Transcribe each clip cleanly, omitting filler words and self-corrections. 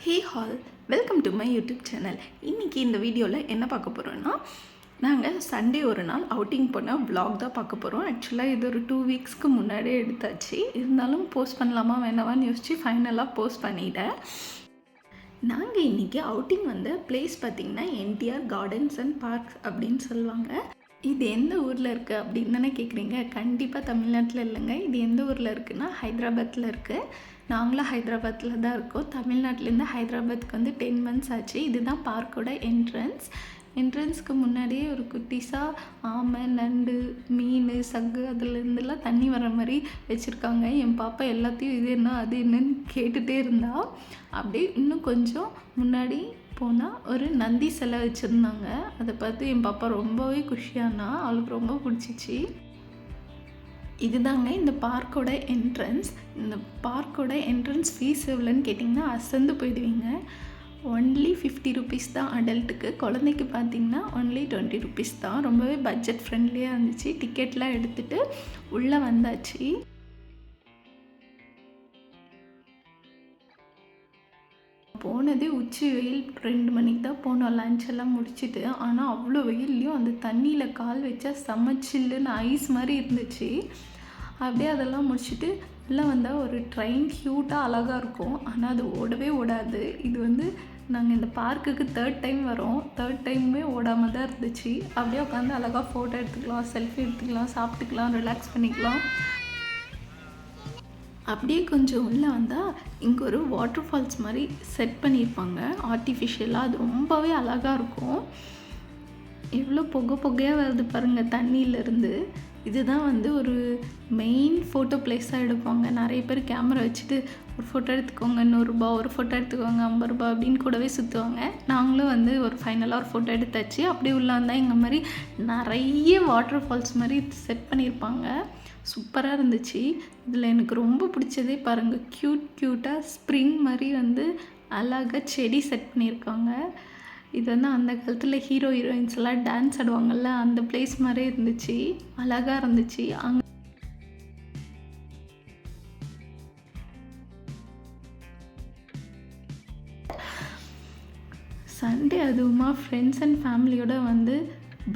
Hey hall, welcome to my YouTube channel. இன்றைக்கி இந்த வீடியோவில் என்ன பார்க்க போகிறோன்னா, நாங்கள் சண்டே ஒரு நாள் அவுட்டிங் போன vlog தான் பார்க்க போகிறோம். ஆக்சுவலாக இது ஒரு 2 வீக்ஸ்க்கு முன்னாடியே எடுத்தாச்சு. இருந்தாலும் போஸ்ட் பண்ணலாமா வேணாமான்னு யோசித்து ஃபைனலாக போஸ்ட் பண்ணிட்டேன். நாங்கள் இன்றைக்கி அவுட்டிங் வந்த பிளேஸ் பார்த்திங்கன்னா என்டிஆர் கார்டன்ஸ் அண்ட் பார்க்ஸ் அப்படின்னு சொல்லுவாங்க. இது எந்த ஊரில் இருக்குது அப்படின்னு தானே கேட்குறீங்க. கண்டிப்பாக தமிழ்நாட்டில் இல்லைங்க. இது எந்த ஊரில் இருக்குதுன்னா ஹைதராபாத்தில் இருக்குது. நாங்களும் ஹைதராபாத்தில் தான் இருக்கோம். தமிழ்நாட்டிலேருந்து ஹைதராபாத்துக்கு வந்து 10 months ஆச்சு. இதுதான் பார்க்கோட என்ட்ரன்ஸ்க்கு முன்னாடியே ஒரு குட்டிஸாக ஆமை, நண்டு, மீன், சங்கு அதுலேருந்துலாம் தண்ணி வர மாதிரி வச்சுருக்காங்க. என் பாப்பா எல்லாத்தையும் இது என்ன அது என்னன்னு கேட்டுகிட்டே இருந்தா. அப்படியே இன்னும் கொஞ்சம் முன்னாடி போனால் ஒரு நந்தி சிலை வச்சுருந்தாங்க. அதை பார்த்து என் பாப்பா ரொம்பவே குஷியானா. அவளுக்கு ரொம்ப பிடிச்சிச்சு. இதுதாங்க இந்த பார்க்கோட என்ட்ரன்ஸ். இந்த பார்க்கோட என்ட்ரன்ஸ் ஃபீஸ் எவ்வளோன்னு கேட்டிங்கன்னா அசந்து போயிடுவீங்க. ஒன்லி 50 rupees தான் அடல்ட்டுக்கு. குழந்தைக்கு பார்த்திங்கன்னா ஒன்லி 20 rupees தான். ரொம்பவே பட்ஜெட் ஃப்ரெண்ட்லியாக இருந்துச்சு. டிக்கெட்லாம் எடுத்துகிட்டு உள்ளே வந்தாச்சு. போனதே உச்சி வெயில் 2 மணிக்கு தான் போனோம். லஞ்செல்லாம் முடிச்சுட்டு. ஆனால் அவ்வளோ வெயில்லையும் அந்த தண்ணியில் கால் வச்சா சில்லுன்னு ஐஸ் மாதிரி இருந்துச்சு. அப்படியே அதெல்லாம் முடிச்சுட்டு உள்ளே வந்தால் ஒரு ட்ரெயின் க்யூட்டாக அழகாக இருக்கும். ஆனால் அது ஓடவே ஓடாது. இது வந்து நாங்கள் இந்த பார்க்குக்கு 3rd time வரோம். 3rd timeமே ஓடாமல் தான் இருந்துச்சு. அப்படியே உட்காந்து அழகாக ஃபோட்டோ எடுத்துக்கலாம், செல்ஃபி எடுத்துக்கலாம், சாப்பிட்டுக்கலாம், ரிலாக்ஸ் பண்ணிக்கலாம். அப்படியே கொஞ்சம் உள்ளே வந்தால் இங்கே ஒரு வாட்டர் ஃபால்ஸ் மாதிரி செட் பண்ணியிருப்பாங்க ஆர்டிஃபிஷியலாக. அது ரொம்பவே அழகாக இருக்கும். எவ்வளோ புகையாக வருது பாருங்கள் தண்ணியிலேருந்து. இதுதான் வந்து ஒரு மெயின் ஃபோட்டோ பிளேஸாக எடுப்பாங்க. நிறைய பேர் கேமரா வச்சுட்டு ஒரு ஃபோட்டோ எடுத்துக்கோங்க 100 ரூபா, ஒரு ஃபோட்டோ எடுத்துக்கோங்க 50 ரூபா அப்படின்னு கூடவே சுற்றுவாங்க. நாங்களும் வந்து ஒரு ஃபைனலாக ஒரு ஃபோட்டோ எடுத்தாச்சு. அப்படியே உள்ளே வந்தால் இங்கே மாதிரி நிறைய வாட்டர் ஃபால்ஸ் மாதிரி செட் பண்ணியிருப்பாங்க. சூப்பராக இருந்துச்சு. இதில் எனக்கு ரொம்ப பிடிச்சதே பாருங்கள், க்யூட்டாக ஸ்ப்ரிங் மாதிரி வந்து அழகாக செடி செட் பண்ணியிருக்காங்க. இது வந்து அந்த காலத்தில் ஹீரோயின்ஸ் எல்லாம் டான்ஸ் ஆடுவாங்கள்ல, அந்த பிளேஸ் மாதிரி இருந்துச்சு. அழகாக இருந்துச்சு. அங்கே சண்டே அதுவுமா ஃப்ரெண்ட்ஸ் அண்ட் ஃபேமிலியோடு வந்து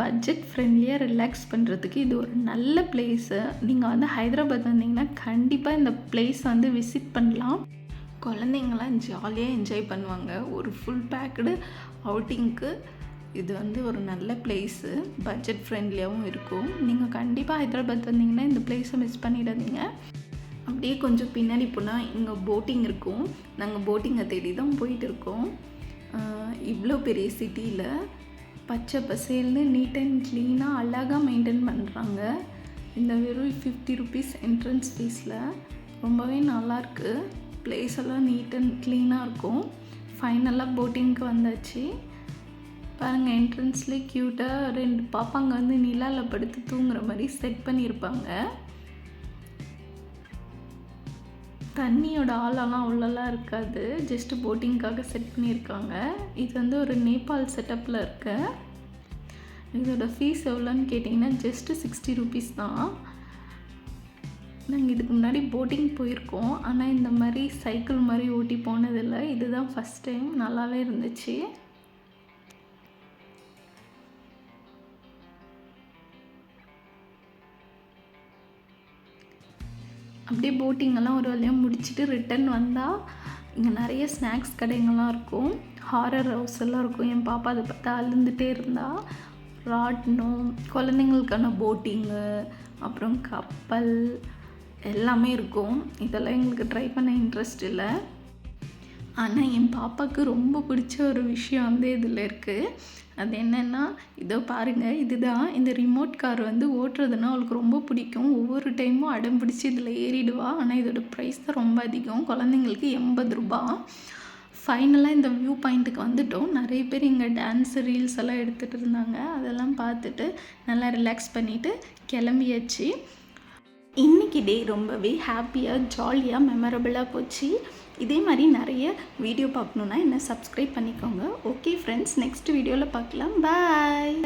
பட்ஜெட் ஃப்ரெண்ட்லியாக ரிலாக்ஸ் பண்ணுறதுக்கு இது ஒரு நல்ல பிளேஸு. நீங்கள் வந்து ஹைதராபாத் வந்தீங்கன்னா கண்டிப்பாக இந்த பிளேஸ் வந்து விசிட் பண்ணலாம். குழந்தைங்களாம் ஜாலியாக என்ஜாய் பண்ணுவாங்க. ஒரு ஃபுல் பேக்கடு அவுட்டிங்க்கு இது வந்து ஒரு நல்ல பிளேஸு. பட்ஜெட் ஃப்ரெண்ட்லியாகவும் இருக்கும். நீங்கள் கண்டிப்பாக ஹைதராபாத் வந்தீங்கன்னா இந்த பிளேஸை மிஸ் பண்ணிடாதீங்க. அப்படியே கொஞ்சம் பின்னாடி போனால் இங்கே போட்டிங் இருக்கும். நாங்கள் போட்டிங்கை தேடி தான் போயிட்டு இருக்கோம். இவ்வளோ பெரிய சிட்டியில் பச்சை பசேல்னு நீட் அண்ட் க்ளீனாக அழகாக மெயின்டைன் பண்ணுறாங்க. இந்த வெறும் 50 rupees என்ட்ரன்ஸ் ஃபீஸில் ரொம்பவே நல்லாயிருக்கு. பிளேஸ் எல்லாம் நீட் அண்ட் க்ளீனாக இருக்கும். ஃபைனலாக போட்டிங்க்கு வந்தாச்சு. பாருங்கள், என்ட்ரன்ஸ்லேயே க்யூட்டாக 2 பாப்பாங்க வந்து நிலாவில் படுத்து தூங்குற மாதிரி செட் பண்ணியிருப்பாங்க. தண்ணியோட ஆழம்லாம் அவ்வளோலாம் இருக்காது. ஜஸ்ட்டு போட்டிங்க்காக செட் பண்ணியிருக்காங்க. இது வந்து ஒரு நேபாள் செட்டப்பில் இருக்கு. இதோட ஃபீஸ் எவ்வளோன்னு கேட்டிங்கன்னா ஜஸ்ட்டு 60 rupees தான். நாங்கள் இதுக்கு முன்னாடி போட்டிங் போயிருக்கோம். ஆனால் இந்த மாதிரி சைக்கிள் மாதிரி ஓட்டி போனதில்லை. இதுதான் ஃபஸ்ட் டைம். நல்லாவே இருந்துச்சு. அப்படியே போட்டிங்கெல்லாம் ஒரு வழியாக முடிச்சுட்டு ரிட்டன் வந்தால் இங்கே நிறைய ஸ்நாக்ஸ் கடைங்கள்லாம் இருக்கும். ஹாரர் ஹவுஸ் எல்லாம் இருக்கும். என் பாப்பா அதை பார்த்து அழுந்துகிட்டே இருந்தால். ராட்னம், குழந்தைங்களுக்கான போட்டிங்கு, அப்புறம் கப்பல் எல்லாமே இருக்கும். இதெல்லாம் எங்களுக்கு ட்ரை பண்ண இன்ட்ரெஸ்ட் இல்லை. ஆனால் என் பாப்பாவுக்கு ரொம்ப பிடிச்ச ஒரு விஷயம் வந்து இதில் இருக்குது. அது என்னென்னா, இதோ பாருங்கள், இதுதான். இந்த ரிமோட் கார் வந்து ஓட்டுறதுன்னா அவளுக்கு ரொம்ப பிடிக்கும். ஒவ்வொரு டைமும் அடம் பிடிச்சி இதில் ஏறிடுவா. ஆனால் இதோட ப்ரைஸ் தான் ரொம்ப அதிகம். குழந்தைங்களுக்கு 80 ரூபா. ஃபைனலாக இந்த வியூ பாயிண்ட்டுக்கு வந்துவிட்டோம். நிறைய பேர் இங்கே டான்ஸு ரீல்ஸ் எல்லாம் எடுத்துகிட்டு இருந்தாங்க. அதெல்லாம் பார்த்துட்டு நல்லா ரிலாக்ஸ் பண்ணிவிட்டு கிளம்பியாச்சு. இன்றைக்கி டே ரொம்பவே ஹாப்பியாக, ஜாலியாக, மெமரபுளாக போச்சு. இதே மாதிரி நிறைய வீடியோ பார்க்கணுன்னா என்ன சப்ஸ்கிரைப் பண்ணிக்கோங்க. ஓகே ஃப்ரெண்ட்ஸ், நெக்ஸ்ட் வீடியோவில் பார்க்கலாம். பாய்.